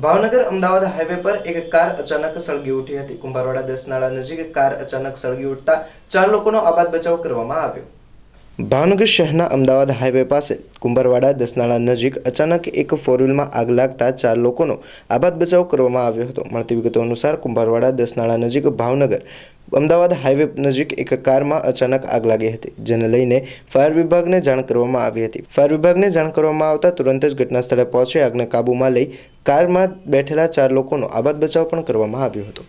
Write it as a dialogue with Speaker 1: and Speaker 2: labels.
Speaker 1: Bhavnagar Ahmedabad highway પર એક car અચાનક સળગી ઉઠી હતી। કુંભારવાડા 10 નાળા નજીક કાર અચાનક સળગી ઉઠતા 4 લોકોનો આબાદ બચાવ કરવામાં આવ્યો। ભાવનગર શહેરના અમદાવાદ હાઈવે પાસે કુંભારવાડા 10 નાળા નજીક અચાનક એક ફોર વ્હીલમાં આગ લાગતા 4 લોકોનો આબાદ બચાવ કરવામાં આવ્યો હતો। મળતી વિગતો અનુસાર કુંભારવાડા 10 નાળા નજીક ભાવનગર અમદાવાદ હાઈવે નજીક એક કારમાં અચાનક આગ લાગી હતી, જેને લઈને ફાયર વિભાગને જાણ કરવામાં આવી હતી। ફાયર વિભાગને જાણ કરવામાં આવતા તુરંત જ ઘટના સ્થળે પહોંચી આગને કાબૂમાં લઈ કારમાં બેઠેલા 4 લોકોનો આબાદ બચાવ પણ કરવામાં આવ્યો હતો।